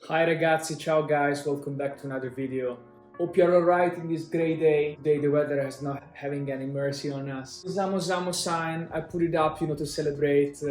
Hi ragazzi, ciao guys, welcome back to another video. Hope you're alright in this great day. Today the weather is not having any mercy on us. Zamo sign, I put it up, to celebrate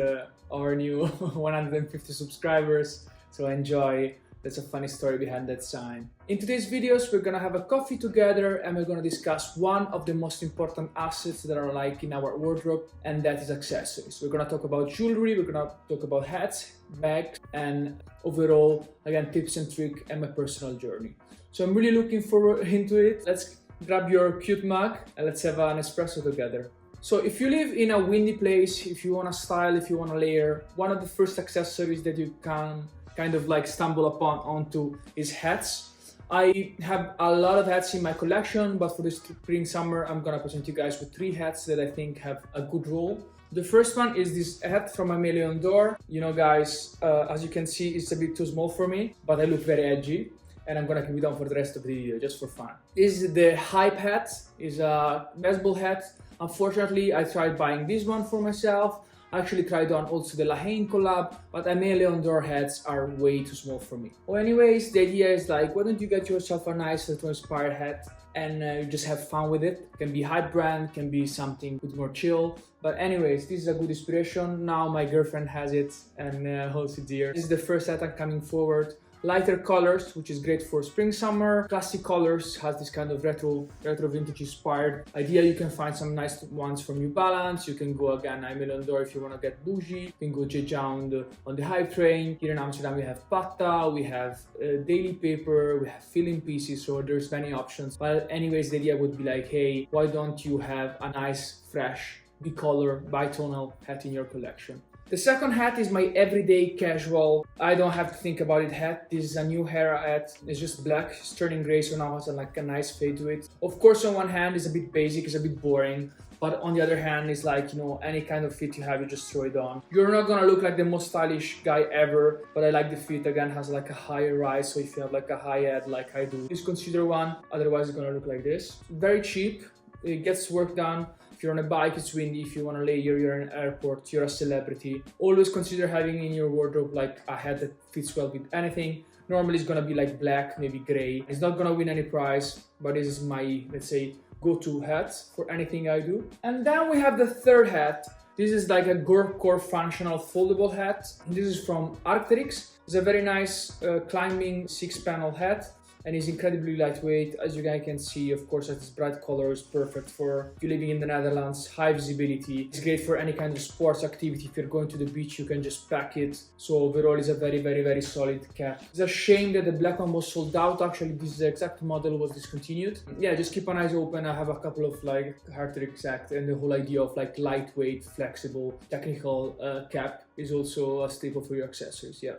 our new 150 subscribers. So enjoy. That's a funny story behind that sign. In today's videos, we're gonna have a coffee together and we're gonna discuss one of the most important assets that are like in our wardrobe, and that is accessories. We're gonna talk about jewelry, we're gonna talk about hats, bags, and overall, again, tips and tricks and my personal journey. So I'm really looking forward into it. Let's grab your cute mug and let's have an espresso together. So if you live in a windy place, if you wanna style, if you wanna layer, one of the first accessories that you can kind of like stumble onto is hats. I have a lot of hats in my collection, but for the spring summer I'm gonna present you guys with 3 hats that I think have a good role. The first one is this hat from Aime Leon Dore. Guys, as you can see, it's a bit too small for me, but I look very edgy and I'm gonna keep it on for the rest of the video just for fun. This is the Hype hat, is a baseball hat. Unfortunately, I tried buying this one for myself. I actually tried on also the Lahane collab, but Aime Leon Dore hats are way too small for me. Well, anyways, the idea is like, why don't you get yourself a nice retro inspired hat and you just have fun with it. Can be hype brand, can be something with more chill. But anyways, this is a good inspiration. Now my girlfriend has it and holds it dear. This is the first hat I'm coming forward. Lighter colors, which is great for spring summer. Classic colors, has this kind of retro vintage inspired idea. You can find some nice ones from New Balance. You can go again Aime Leon Dore if you want to get bougie. You can go J. on the hype train. Here in Amsterdam we have Patta, we have daily paper, we have filling pieces, so there's many options. But anyways, the idea would be like, hey, why don't you have a nice, fresh, bicolor, bitonal hat in your collection? The second hat is my everyday casual, I don't have to think about it hat. This is a New Era hat. It's just black, it's turning gray, so now it has like a nice fade to it. Of course, on one hand, it's a bit basic, it's a bit boring. But on the other hand, it's like, any kind of fit you have, you just throw it on. You're not gonna look like the most stylish guy ever, but I like the fit. Again, has like a higher rise, so if you have like a high head like I do, please consider one. Otherwise, it's gonna look like this. Very cheap, it gets work done. If you're on a bike, it's windy. If you want to layer, you're in an airport, you're a celebrity. Always consider having in your wardrobe like a hat that fits well with anything. Normally it's gonna be like black, maybe gray. It's not gonna win any prize, but this is my, let's say, go-to hat for anything I do. And then we have the third hat. This is like a core functional foldable hat. This is from Arcteryx. It's a very nice climbing 6-panel hat. And is incredibly lightweight. As you guys can see, of course, its bright color is perfect for if you're living in the Netherlands, high visibility. It's great for any kind of sports activity. If you're going to the beach, you can just pack it. So overall, it's a very solid cap. It's a shame that the black one was sold out. Actually, this exact model was discontinued. Yeah, just keep an eye open. I have a couple of like Cartier and the whole idea of like lightweight, flexible, technical cap is also a staple for your accessories. Yeah.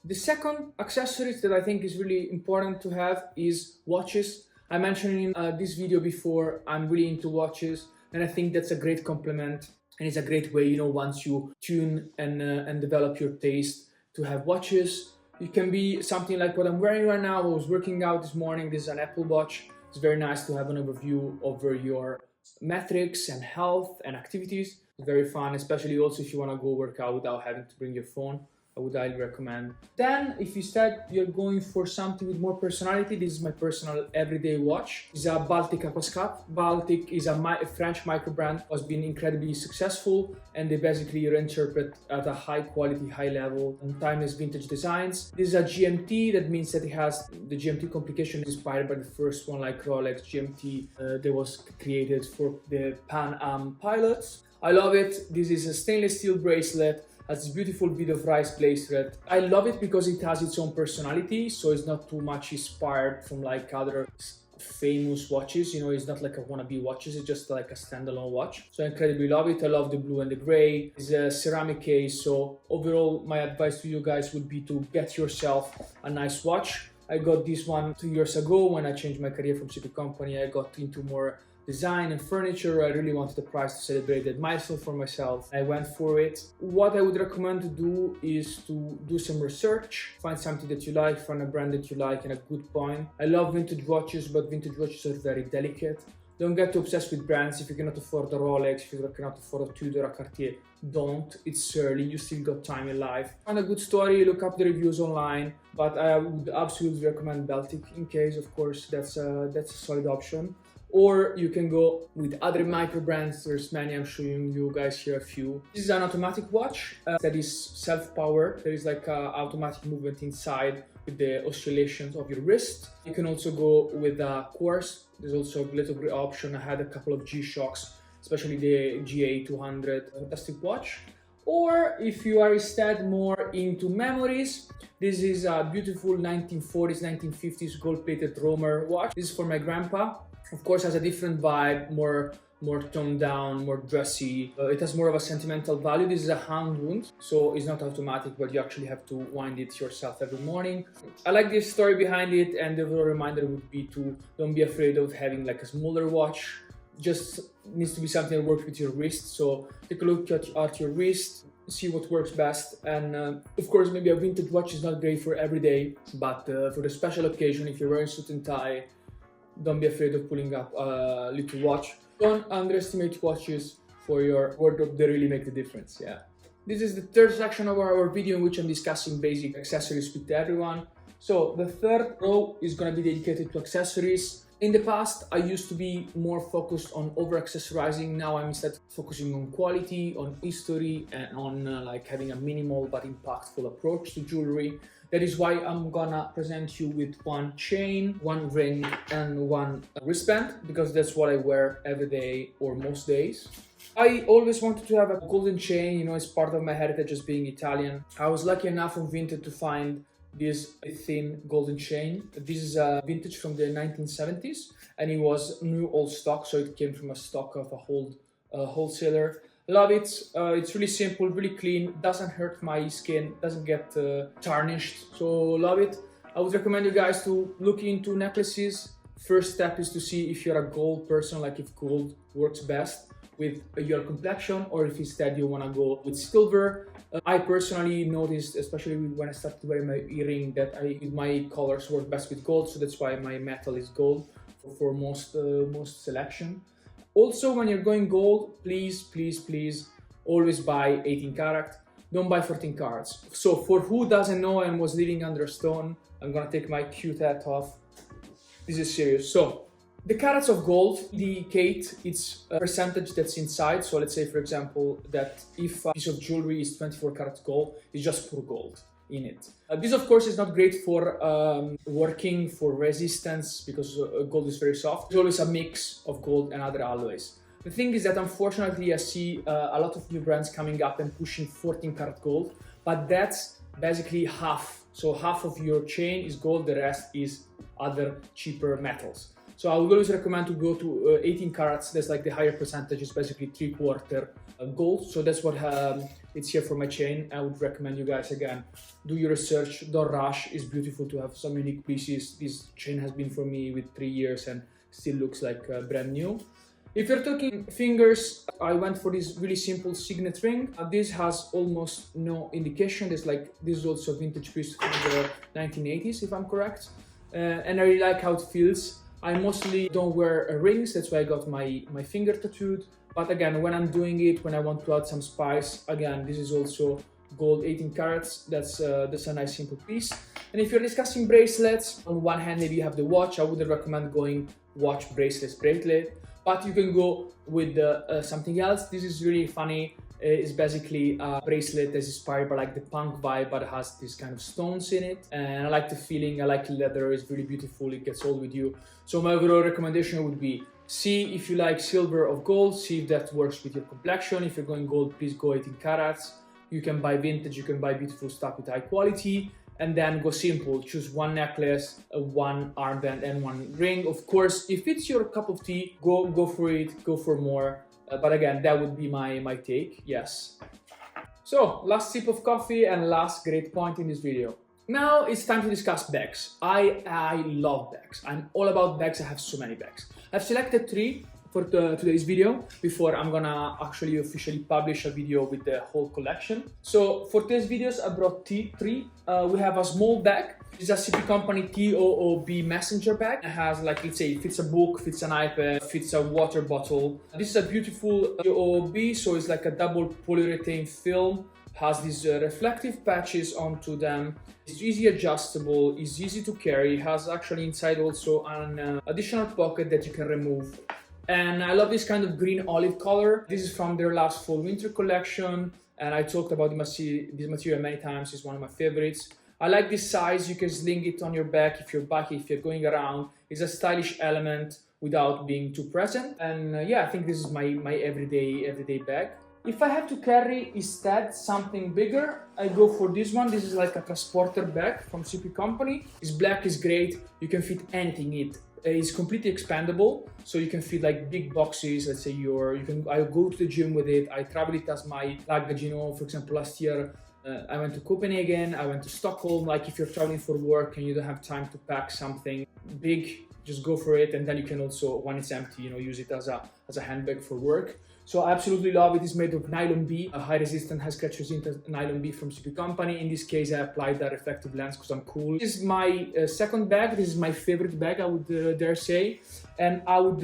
The second accessories that I think is really important to have is watches. I mentioned in this video before, I'm really into watches, and I think that's a great complement, and it's a great way, once you tune and develop your taste to have watches. It can be something like what I'm wearing right now. I was working out this morning. This is an Apple Watch. It's very nice to have an overview over your metrics and health and activities. It's very fun, especially also if you want to go work out without having to bring your phone. I would highly recommend. Then, if you're going for something with more personality, this is my personal everyday watch. It's a Baltic Aquascaphe. Baltic is a French micro brand, has been incredibly successful, and they basically reinterpret at a high quality, high level, and timeless vintage designs. This is a GMT, that means that it has the GMT complication inspired by the first one, like Rolex GMT, that was created for the Pan Am pilots. I love it. This is a stainless steel bracelet. Has this beautiful bit of rice bracelet. I love it because it has its own personality, so it's not too much inspired from like other famous watches. It's not like a wannabe watches, it's just like a standalone watch. So I incredibly love it. I love the blue and the gray. It's a ceramic case, so overall my advice to you guys would be to get yourself a nice watch. I got this one 2 years ago when I changed my career from city company. I got into more design and furniture. I really wanted a prize to celebrate that milestone for myself. I went for it. What I would recommend to do is to do some research, find something that you like, find a brand that you like and a good point. I love vintage watches, but vintage watches are very delicate. Don't get too obsessed with brands. If you cannot afford a Rolex, if you cannot afford a TOOB or a Cartier, don't. It's early, you still got time in life. Find a good story, look up the reviews online, but I would absolutely recommend Baltic in case, of course, that's a solid option. Or you can go with other micro brands. There's many, I'm showing you guys here a few. This is an automatic watch that is self-powered. There is like a automatic movement inside with the oscillations of your wrist. You can also go with a quartz. There's also a little grip option. I had a couple of G-Shocks, especially the GA200 fantastic watch. Or if you are instead more into memories, this is a beautiful 1940s, 1950s gold-plated Romer watch. This is for my grandpa. Of course, has a different vibe, more toned down, more dressy. It has more of a sentimental value. This is a hand wound, so it's not automatic, but you actually have to wind it yourself every morning. I like the story behind it, and the overall reminder would be to don't be afraid of having like a smaller watch. Just needs to be something that works with your wrist. So take a look at your wrist, see what works best. And of course, maybe a vintage watch is not great for every day, but for the special occasion, if you're wearing suit and tie, don't be afraid of pulling up a little watch. Don't underestimate watches for your wardrobe. They really make the difference, yeah. This is the third section of our video in which I'm discussing basic accessories with everyone. So the third row is going to be dedicated to accessories. In the past, I used to be more focused on over-accessorizing. Now I'm instead focusing on quality, on history, and on like having a minimal but impactful approach to jewelry. That is why I'm gonna present you with one chain, one ring, and one wristband, because that's what I wear every day or most days. I always wanted to have a golden chain, you know, it's part of my heritage as being Italian. I was lucky enough on Vinted to find this thin golden chain. This is a vintage from the 1970s, and it was new old stock, so it came from a stock of a wholesaler. Love it. It's really simple, really clean, doesn't hurt my skin, doesn't get tarnished, so love it. I would recommend you guys to look into necklaces. First step is to see if you're a gold person, like if gold works best with your complexion, or if instead you want to go with silver. I personally noticed, especially when I started wearing my earring, that my colors work best with gold, so that's why my metal is gold for most selection. Also, when you're going gold, please always buy 18 karat. Don't buy 14 carats. So for who doesn't know and was living under a stone, I'm gonna take my cute hat off. This is serious. So the carats of gold indicate its percentage that's inside. So let's say, for example, that if a piece of jewelry is 24 karat gold, it's just pure gold in it. This of course is not great for working for resistance, because gold is very soft. There's always a mix of gold and other alloys. The thing is that unfortunately I see a lot of new brands coming up and pushing 14 karat gold, but that's basically half. So half of your chain is gold, the rest is other cheaper metals. So I would always recommend to go to 18 carats. That's like the higher percentage, is basically 3/4 gold. So that's what it's here for my chain. I would recommend you guys, again, do your research, don't rush. It's beautiful to have some unique pieces. This chain has been for me with 3 years and still looks like brand new. If you're talking fingers, I went for this really simple signet ring. This has almost no indication. This is also a vintage piece from the 1980s, if I'm correct. And I really like how it feels. I mostly don't wear rings, that's why I got my finger tattooed. But again, when I'm doing it, when I want to add some spice, again, this is also gold 18 carats. That's a nice simple piece. And if you're discussing bracelets, on one hand, maybe you have the watch. I wouldn't recommend going watch, bracelet, but you can go with something else. This is really funny. It's basically a bracelet that's inspired by like the punk vibe, but it has these kind of stones in it. And I like the feeling, I like leather, it's really beautiful, it gets old with you. So my overall recommendation would be, see if you like silver or gold, see if that works with your complexion. If you're going gold, please go 18 carats. You can buy vintage, you can buy beautiful stuff with high quality. And then go simple, choose one necklace, one armband, and one ring. Of course, if it's your cup of tea, go for it, go for more. But again, that would be my take, yes. So, last sip of coffee and last great point in this video. Now it's time to discuss bags. I love bags. I'm all about bags. I have so many bags. I've selected 3. for today's video before I'm gonna actually officially publish a video with the whole collection. So for today's videos I brought three. We have a small bag. It's a CP Company TOOB messenger bag. It has, like, let's say, it fits a book, fits an iPad, fits a water bottle. This is a beautiful TOOB, so it's like a double polyurethane film. Has these reflective patches onto them. It's easy adjustable, it's easy to carry. It has actually inside also an additional pocket that you can remove. And I love this kind of green olive color. This is from their last fall winter collection, and I talked about this material many times. It's one of my favorites. I like this size. You can sling it on your back if you're biking, if you're going around. It's a stylish element without being too present. And yeah, I think this is my everyday bag. If I have to carry instead something bigger, I go for this one. This is like a transporter bag from CP Company. It's black, it's great. You can fit anything in it. It's completely expandable, so you can fit like big boxes. Let's say I go to the gym with it. I travel it as my luggage. You know, for example, last year I went to Copenhagen. I went to Stockholm. Like, if you're traveling for work and you don't have time to pack something big, just go for it. And then you can also, when it's empty, you know, use it as a handbag for work. So I absolutely love it. It's made of nylon B, a high resistant, high scratch resistant nylon B from CP Company. In this case, I applied that reflective lens because I'm cool. This is my second bag. This is my favorite bag, I would dare say. And I would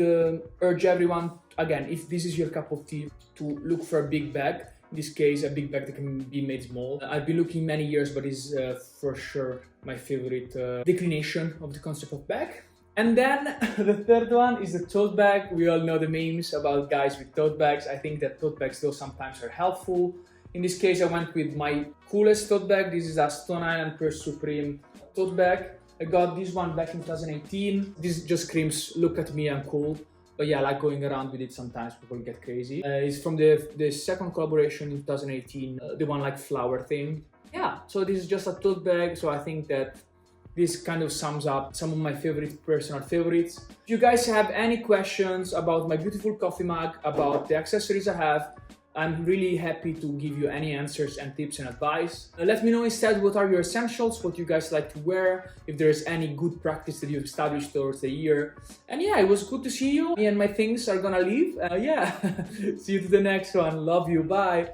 urge everyone, again, if this is your cup of tea, to look for a big bag. In this case, a big bag that can be made small. I've been looking many years, but it's for sure my favorite declination of the concept of bag. And then the third one is the tote bag. We all know the memes about guys with tote bags. I think that tote bags, though, sometimes are helpful. In this case, I went with my coolest tote bag. This is a Stone Island Pure Supreme tote bag. I got this one back in 2018. This just screams, look at me, I'm cool. But yeah, I like going around with it sometimes. People get crazy. It's from the second collaboration in 2018, the one like flower theme. Yeah, so this is just a tote bag. So I think that this kind of sums up some of my personal favorites. If you guys have any questions about my beautiful coffee mug, about the accessories I have, I'm really happy to give you any answers and tips and advice. Let me know instead what are your essentials, what you guys like to wear, if there's any good practice that you've established towards the year. And yeah, it was good to see you. Me and my things are gonna leave. Yeah, see you to the next one. Love you, bye.